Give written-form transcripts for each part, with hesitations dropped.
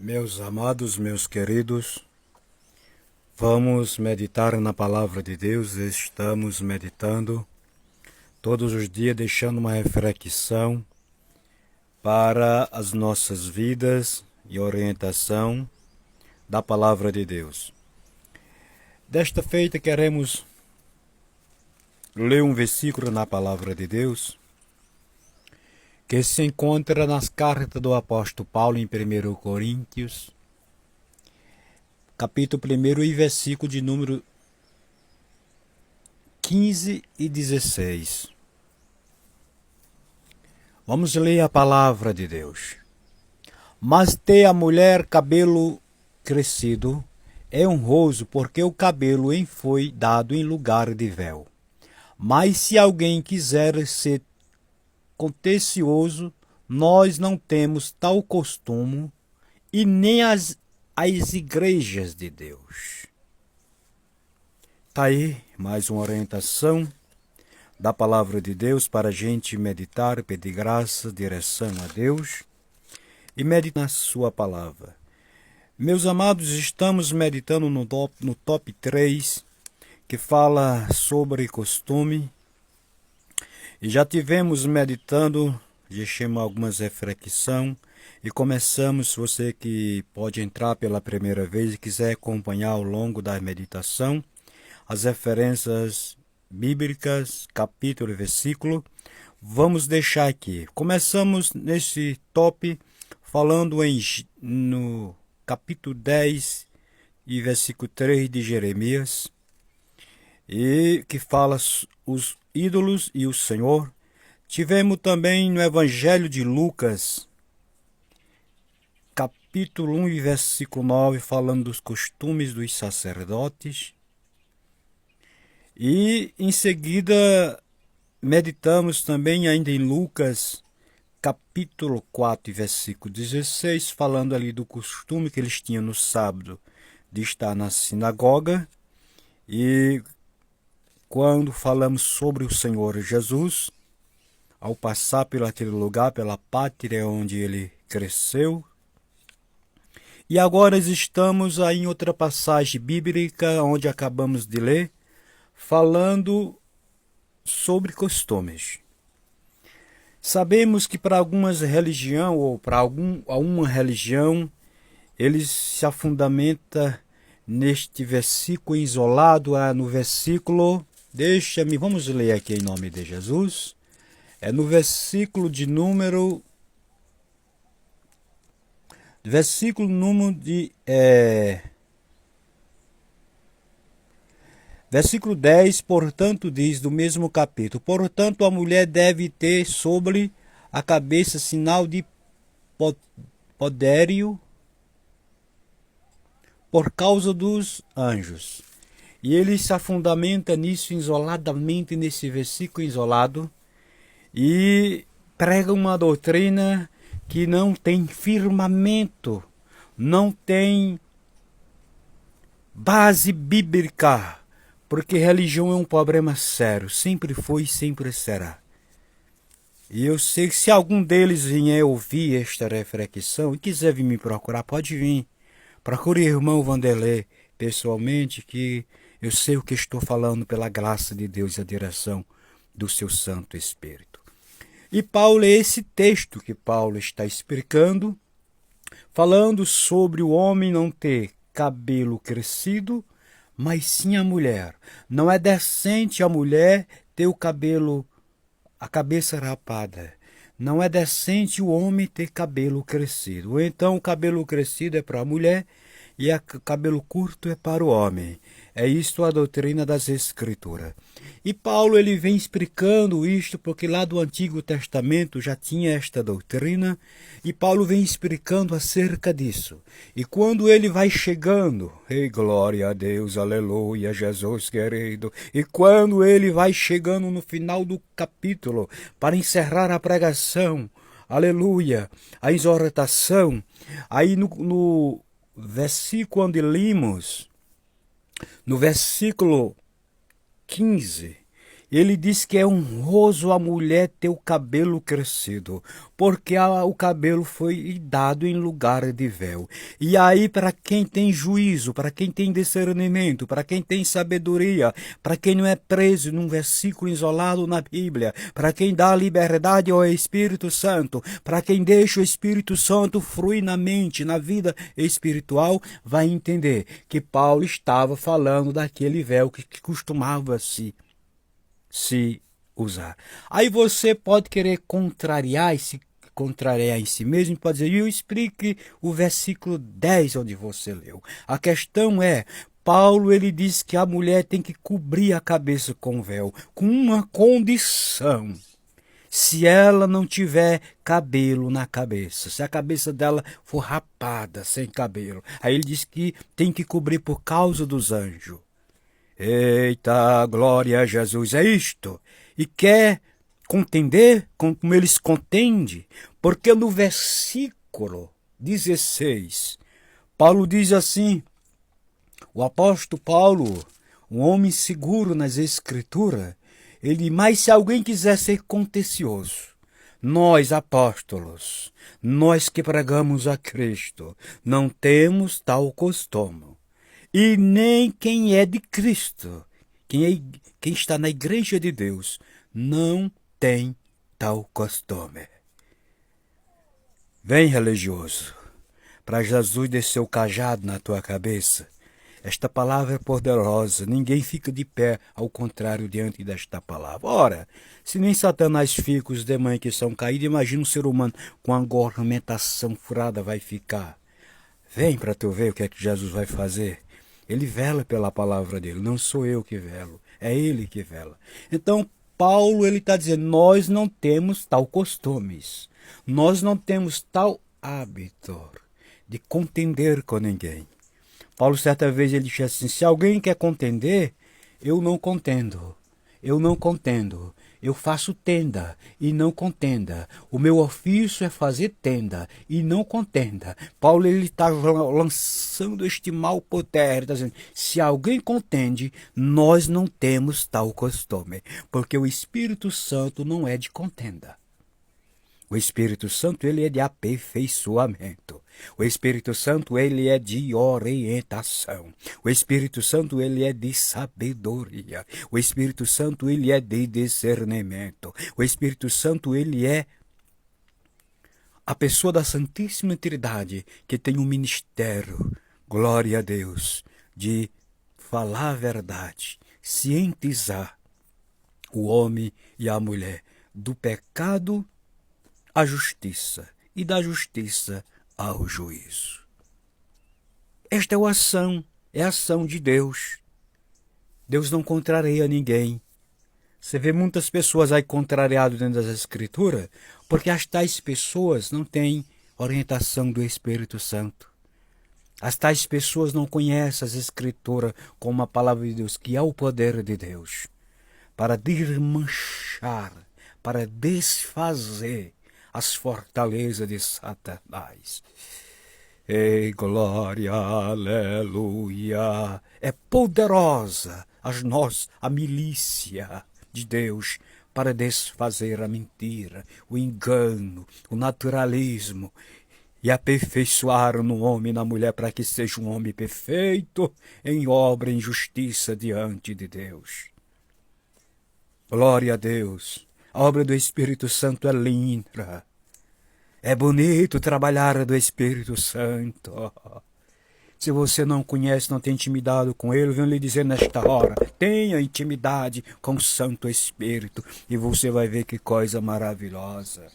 Meus amados, meus queridos, vamos meditar na palavra de Deus. Estamos meditando todos os dias, deixando uma reflexão para as nossas vidas e orientação da palavra de Deus. Desta feita queremos ler um versículo na palavra de Deus que se encontra nas cartas do apóstolo Paulo em 1 Coríntios, capítulo 1 e versículo de número 15 e 16. Vamos ler a palavra de Deus. Mas ter a mulher cabelo crescido é honroso, porque o cabelo em foi dado em lugar de véu. Mas se alguém quiser ser contencioso, nós não temos tal costume, e nem as igrejas de Deus. Está aí mais uma orientação da palavra de Deus para a gente meditar, pedir graça, direção a Deus e meditar na sua palavra. Meus amados, estamos meditando no top 3, que fala sobre costume. E já tivemos meditando, deixamos algumas reflexões e começamos. Você que pode entrar pela primeira vez e quiser acompanhar ao longo da meditação as referências bíblicas, capítulo e versículo, vamos deixar aqui. Começamos nesse top falando no capítulo 10 e versículo 3 de Jeremias, e que fala os ídolos e o Senhor. Tivemos também no Evangelho de Lucas, capítulo 1 e versículo 9, falando dos costumes dos sacerdotes. E em seguida meditamos também ainda em Lucas, capítulo 4 e versículo 16, falando ali do costume que eles tinham no sábado de estar na sinagoga. E quando falamos sobre o Senhor Jesus, ao passar por aquele lugar, pela pátria onde ele cresceu. E agora estamos aí em outra passagem bíblica, onde acabamos de ler, falando sobre costumes. Sabemos que para algumas religiões, ou para alguma religião, eles se fundamenta neste versículo isolado, no versículo... vamos ler aqui em nome de Jesus. É no versículo de número... Versículo 10, portanto, diz do mesmo capítulo: portanto, a mulher deve ter sobre a cabeça sinal de podério por causa dos anjos. E ele se fundamenta nisso isoladamente, nesse versículo isolado, e prega uma doutrina que não tem firmamento, não tem base bíblica, porque religião é um problema sério, sempre foi e sempre será. E eu sei que se algum deles vier ouvir esta reflexão e quiser vir me procurar, pode vir. Procure o irmão Vanderlei pessoalmente, que eu sei o que estou falando pela graça de Deus e a direção do seu Santo Espírito. E Paulo, é esse texto que Paulo está explicando, falando sobre o homem não ter cabelo crescido, mas sim a mulher. Não é decente a mulher ter a cabeça rapada. Não é decente o homem ter cabelo crescido. Ou então o cabelo crescido é para a mulher e o cabelo curto é para o homem. É isto a doutrina das Escrituras. E Paulo ele vem explicando isto porque lá do Antigo Testamento já tinha esta doutrina, e Paulo vem explicando acerca disso. E quando ele vai chegando, glória a Deus, aleluia, Jesus querido, e quando ele vai chegando no final do capítulo, para encerrar a pregação, aleluia, a exortação, aí no versículo onde lemos, no versículo 15, Ele diz que é honroso a mulher ter o cabelo crescido, porque o cabelo foi dado em lugar de véu. E aí, para quem tem juízo, para quem tem discernimento, para quem tem sabedoria, para quem não é preso num versículo isolado na Bíblia, para quem dá liberdade ao Espírito Santo, para quem deixa o Espírito Santo fluir na mente, na vida espiritual, vai entender que Paulo estava falando daquele véu que costumava se usar. Aí você pode querer contrariar em si mesmo e pode dizer, eu explique o versículo 10 onde você leu. A questão é, Paulo ele diz que a mulher tem que cobrir a cabeça com véu, com uma condição. Se ela não tiver cabelo na cabeça, se a cabeça dela for rapada, sem cabelo, aí ele diz que tem que cobrir por causa dos anjos. Eita, glória a Jesus, é isto. E quer contender como eles contendem? Porque no versículo 16, Paulo diz assim, o apóstolo Paulo, um homem seguro nas escrituras, mas se alguém quiser ser contencioso, nós Cristo, não temos tal costume. E nem quem é de Cristo, quem está na igreja de Deus, não tem tal costume. Vem, religioso, para Jesus descer o cajado na tua cabeça. Esta palavra é poderosa, ninguém fica de pé, ao contrário, diante desta palavra. Ora, se nem Satanás fica, os demônios que são caídos, imagina um ser humano com a gormentação furada vai ficar. Vem para tu ver o que é que Jesus vai fazer. Ele vela pela palavra dele, não sou eu que velo, é ele que vela. Então, Paulo ele está dizendo, nós não temos tal costumes, nós não temos tal hábito de contender com ninguém. Paulo certa vez ele disse assim, se alguém quer contender, eu não contendo, eu faço tenda e não contenda. O meu ofício é fazer tenda e não contenda. Paulo ele está lançando este mal por terra, está dizendo, se alguém contende, nós não temos tal costume, porque o Espírito Santo não é de contenda. O Espírito Santo ele é de aperfeiçoamento. O Espírito Santo ele é de orientação. O Espírito Santo ele é de sabedoria. O Espírito Santo ele é de discernimento. O Espírito Santo ele é a pessoa da Santíssima Trindade que tem um ministério, glória a Deus, de falar a verdade, cientizar o homem e a mulher do pecado à justiça e da justiça ao juízo. Esta é a ação de Deus. Deus não contraria ninguém. Você vê muitas pessoas aí contrariadas dentro das Escrituras, porque as tais pessoas não têm orientação do Espírito Santo. As tais pessoas não conhecem as Escrituras como a palavra de Deus, que é o poder de Deus, para desmanchar, para desfazer as fortalezas de Satanás. Ei, glória, aleluia! É poderosa a milícia de Deus para desfazer a mentira, o engano, o naturalismo e aperfeiçoar no homem e na mulher para que seja um homem perfeito em obra e em justiça diante de Deus. Glória a Deus! A obra do Espírito Santo é linda. É bonito trabalhar do Espírito Santo. Se você não conhece, não tem intimidade com ele, venho lhe dizer nesta hora, tenha intimidade com o Santo Espírito e você vai ver que coisa maravilhosa.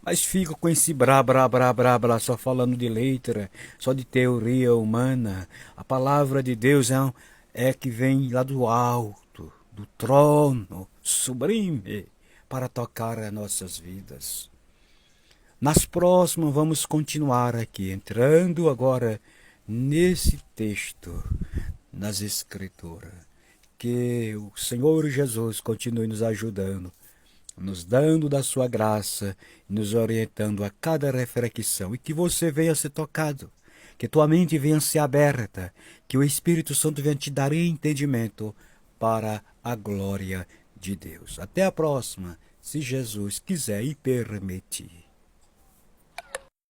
Mas fica com esse brá, só falando de letra, só de teoria humana. A palavra de Deus é que vem lá do alto, do trono sublime, para tocar as nossas vidas. Nas próximas vamos continuar aqui, entrando agora nesse texto, nas Escrituras. Que o Senhor Jesus continue nos ajudando, nos dando da sua graça, nos orientando a cada reflexão, e que você venha ser tocado, que tua mente venha ser aberta, que o Espírito Santo venha te dar entendimento para a glória de Deus. Até a próxima, se Jesus quiser e permitir.